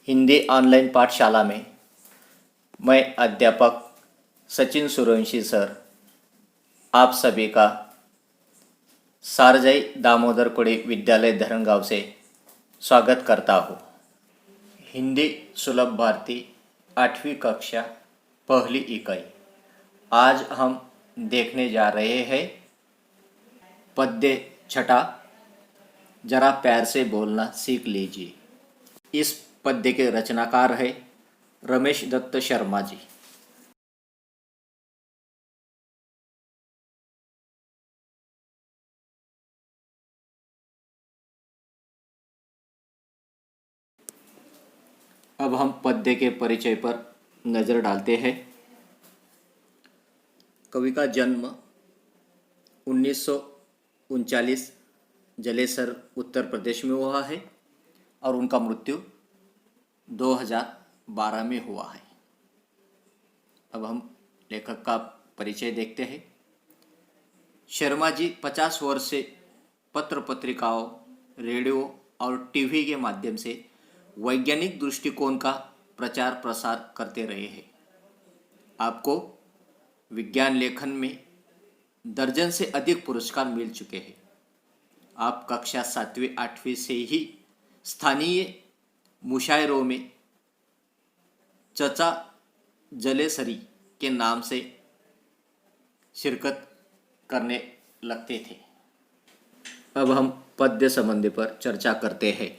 Hindi online पाठशाला में मैं अध्यापक सचिन सूर्यवंशी सर आप सभी का सारजाई दामोदर कुड़ी विद्यालय धरणगांव से स्वागत करता हूँ। हिंदी सुलभ भारती 8वीं कक्षा पहली इकाई। आज हम देखने जा रहे हैं पद्य छठा, जरा प्यार से बोलना सीख लीजिए। इस पद्य के रचनाकार है रमेश दत्त शर्मा जी। अब हम पद्य के परिचय पर नज़र डालते हैं। कवि का जन्म 1939 जलेसर उत्तर प्रदेश में हुआ है और उनका मृत्यु 2012 में हुआ है। अब हम लेखक का परिचय देखते हैं। शर्मा जी 50 वर्ष से पत्र पत्रिकाओं, रेडियो और टीवी के माध्यम से वैज्ञानिक दृष्टिकोण का प्रचार प्रसार करते रहे हैं। आपको विज्ञान लेखन में दर्जन से अधिक पुरस्कार मिल चुके हैं। आप कक्षा 7वीं 8वीं से ही स्थानीय मुशायरों में चचा जलेसरी के नाम से शिरकत करने लगते थे। अब हम पद्य संबंधी पर चर्चा करते हैं।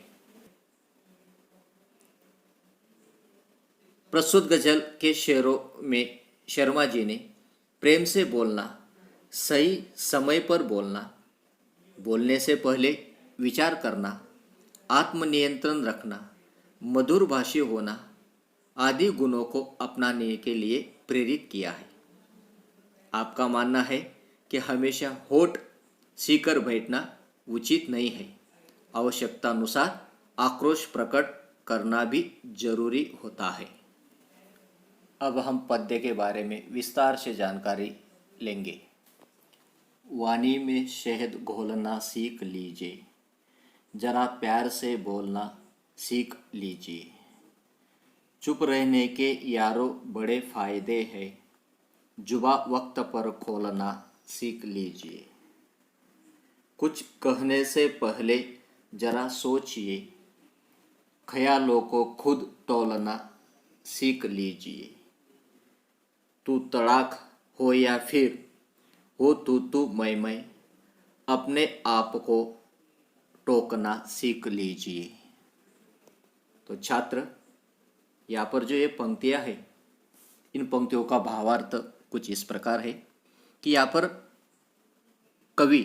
प्रस्तुत गजल के शेरों में शर्मा जी ने प्रेम से बोलना, सही समय पर बोलना, बोलने से पहले विचार करना, आत्मनियंत्रण रखना, मधुर भाषी होना आदि गुणों को अपनाने के लिए प्रेरित किया है। आपका मानना है कि हमेशा होठ सीकर बैठना उचित नहीं है। आवश्यकतानुसार आक्रोश प्रकट करना भी जरूरी होता है। अब हम पद्य के बारे में विस्तार से जानकारी लेंगे। वाणी में शहद घोलना सीख लीजिए, जरा प्यार से बोलना सीख लीजिए। चुप रहने के यारों बड़े फायदे हैं, जुबा वक्त पर खोलना सीख लीजिए। कुछ कहने से पहले जरा सोचिए, ख्यालों को खुद तौलना सीख लीजिए। तू तड़ाक हो या फिर हो तू मैं, अपने आप को टोकना सीख लीजिए। तो छात्र, यहाँ पर जो ये पंक्तियाँ हैं, इन पंक्तियों का भावार्थ कुछ इस प्रकार है कि यहाँ पर कवि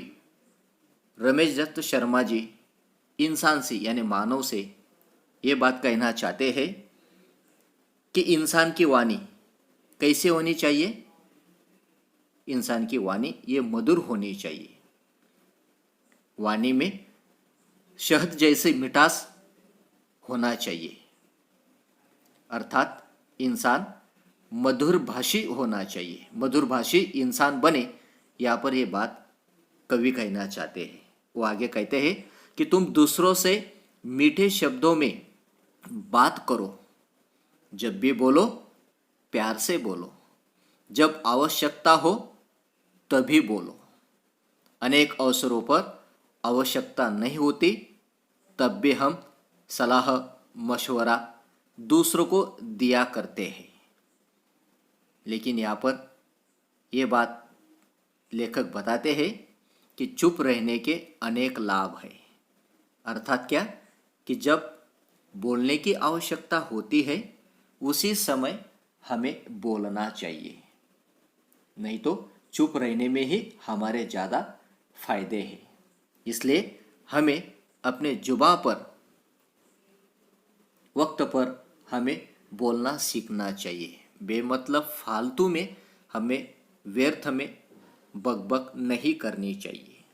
रमेश दत्त शर्मा जी इंसान से यानी मानव से ये बात कहना चाहते हैं कि इंसान की वाणी कैसे होनी चाहिए। इंसान की वाणी ये मधुर होनी चाहिए। वाणी में शहद जैसे मिठास होना चाहिए, अर्थात इंसान मधुर भाषी होना चाहिए। मधुर भाषी इंसान बने, यहाँ पर ये बात कवि कहना चाहते हैं। वो आगे कहते हैं कि तुम दूसरों से मीठे शब्दों में बात करो, जब भी बोलो प्यार से बोलो, जब आवश्यकता हो तभी बोलो। अनेक अवसरों पर आवश्यकता नहीं होती, तब भी हम सलाह मशवरा दूसरों को दिया करते हैं। लेकिन यहाँ पर ये बात लेखक बताते हैं कि चुप रहने के अनेक लाभ हैं। अर्थात क्या कि जब बोलने की आवश्यकता होती है उसी समय हमें बोलना चाहिए, नहीं तो चुप रहने में ही हमारे ज़्यादा फायदे हैं। इसलिए हमें अपने जुबान पर वक्त पर हमें बोलना सीखना चाहिए। बेमतलब फालतू में हमें व्यर्थ में बकबक नहीं करनी चाहिए।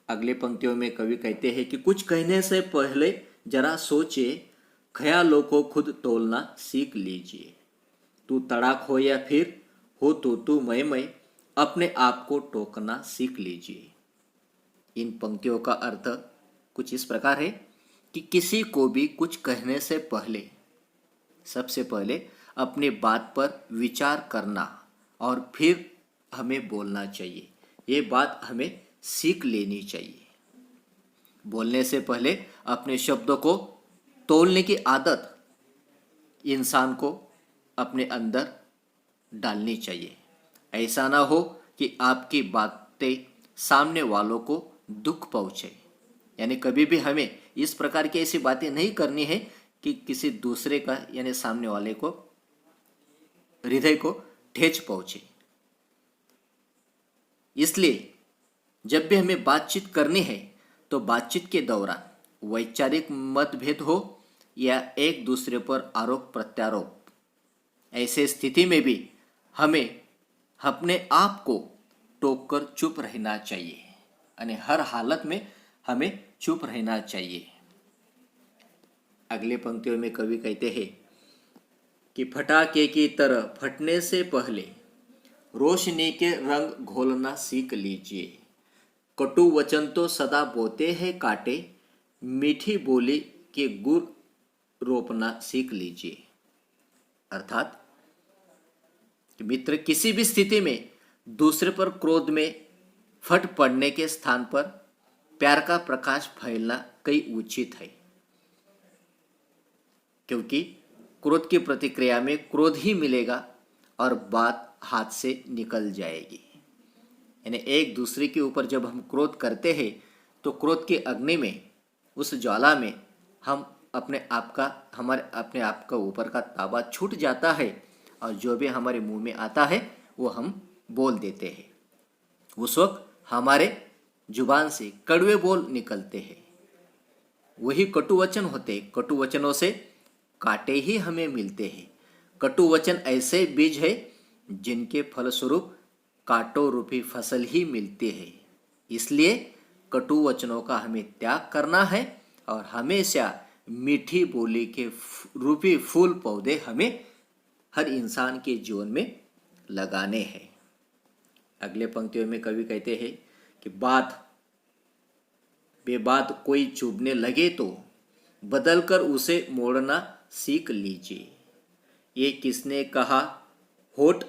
अगले पंक्तियों में कवि कहते हैं कि कुछ कहने से पहले जरा सोचे, ख्यालों को खुद तोलना सीख लीजिए। तू तड़ाक हो या फिर हो तू मैं, अपने आप को टोकना सीख लीजिए। इन पंक्तियों का अर्थ कुछ इस प्रकार है कि किसी को भी कुछ कहने से पहले सबसे पहले अपनी बात पर विचार करना और फिर हमें बोलना चाहिए। ये बात हमें सीख लेनी चाहिए। बोलने से पहले अपने शब्दों को तोलने की आदत इंसान को अपने अंदर डालनी चाहिए। ऐसा ना हो कि आपकी बातें सामने वालों को दुख पहुंचे। यानी कभी भी हमें इस प्रकार की ऐसी बातें नहीं करनी है कि किसी दूसरे का यानी सामने वाले को हृदय को ठेस पहुंचे। इसलिए जब भी हमें बातचीत करनी है तो बातचीत के दौरान वैचारिक मतभेद हो या एक दूसरे पर आरोप प्रत्यारोप, ऐसे स्थिति में भी हमें अपने आप को टोक कर चुप रहना चाहिए। यानी हर हालत में हमें चुप रहना चाहिए। अगले पंक्तियों में कवि कहते हैं कि फटाके की तरह फटने से पहले रोशनी के रंग घोलना सीख लीजिए। कटु वचन तो सदा बोते हैं काटे, मीठी बोली के गुर रोपना सीख लीजिए। अर्थात कि मित्र किसी भी स्थिति में दूसरे पर क्रोध में फट पड़ने के स्थान पर प्यार का प्रकाश फैलना कई उचित है, क्योंकि क्रोध की प्रतिक्रिया में क्रोध ही मिलेगा और बात हाथ से निकल जाएगी। यानी एक दूसरे के ऊपर जब हम क्रोध करते हैं तो क्रोध की अग्नि में, उस ज्वाला में हम अपने आप का ऊपर का ताबा छूट जाता है और जो भी हमारे मुंह में आता है वो हम बोल देते हैं। उस वक्त हमारे जुबान से कड़वे बोल निकलते हैं, वही कटु वचन होते। कटु वचनों से कांटे ही हमें मिलते हैं। कटु वचन ऐसे बीज है जिनके फलस्वरूप कांटों रूपी फसल ही मिलती है। इसलिए कटु वचनों का हमें त्याग करना है और हमेशा मीठी बोली के रूपी फूल पौधे हमें हर इंसान के जीवन में लगाने हैं। अगले पंक्तियों में कवि कहते हैं कि बात बेबात कोई चुभने लगे तो बदलकर उसे मोड़ना सीख लीजिए। ये किसने कहा, होठ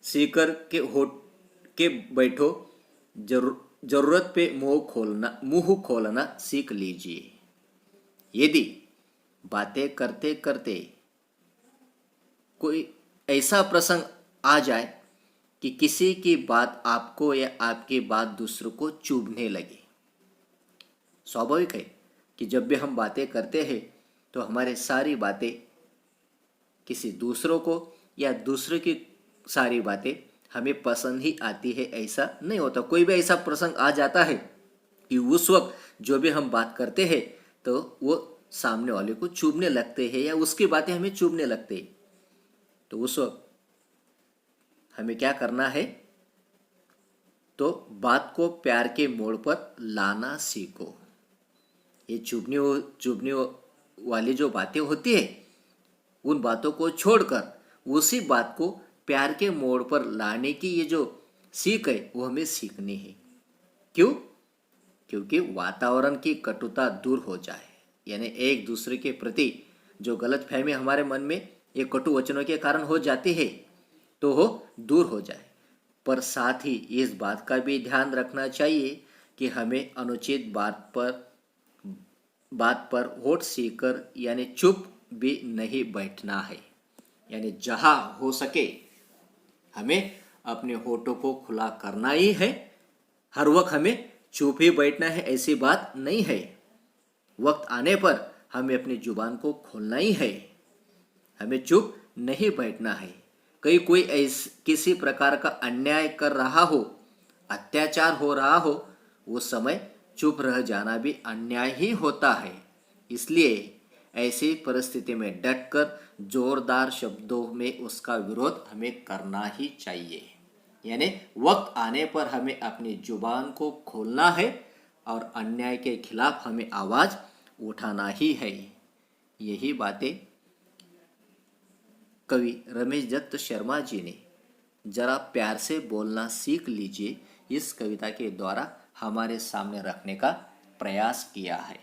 सीकर के होठ के बैठो, जरूरत पे मुंह खोलना सीख लीजिए। यदि बातें करते करते कोई ऐसा प्रसंग आ जाए कि किसी की बात आपको या आपकी बात दूसरों को चुभने लगे, स्वाभाविक है कि जब भी हम बातें करते हैं तो हमारे सारी बातें किसी दूसरों को या दूसरों की सारी बातें हमें पसंद ही आती है, ऐसा नहीं होता। कोई भी ऐसा प्रसंग आ जाता है कि उस वक्त जो भी हम बात करते हैं तो वो सामने वाले को चुभने लगते हैं या उसकी बातें हमें चुभने लगते हैं। तो उस वक्त हमें क्या करना है, तो बात को प्यार के मोड़ पर लाना सीखो। ये चुभने वाली जो बातें होती है उन बातों को छोड़कर उसी बात को प्यार के मोड़ पर लाने की ये जो सीख है वो हमें सीखनी है। क्यों? क्योंकि वातावरण की कटुता दूर हो जाए, यानी एक दूसरे के प्रति जो गलतफहमी हमारे मन में ये कटु वचनों के कारण हो जाती है तो वो दूर हो जाए। पर साथ ही इस बात का भी ध्यान रखना चाहिए कि हमें अनुचित बात पर होठ सीकर यानी चुप भी नहीं बैठना है। यानी जहाँ हो सके हमें अपने होठों को खुला करना ही है। हर वक्त हमें चुप ही बैठना है ऐसी बात नहीं है। वक्त आने पर हमें अपनी जुबान को खोलना ही है, हमें चुप नहीं बैठना है। कोई किसी प्रकार का अन्याय कर रहा हो, अत्याचार हो रहा हो, उस समय चुप रह जाना भी अन्याय ही होता है। इसलिए ऐसी परिस्थिति में डटकर जोरदार शब्दों में उसका विरोध हमें करना ही चाहिए। यानी वक्त आने पर हमें अपनी जुबान को खोलना है और अन्याय के खिलाफ हमें आवाज़ उठाना ही है। यही बातें कवि रमेश दत्त शर्मा जी ने जरा प्यार से बोलना सीख लीजिए इस कविता के द्वारा हमारे सामने रखने का प्रयास किया है।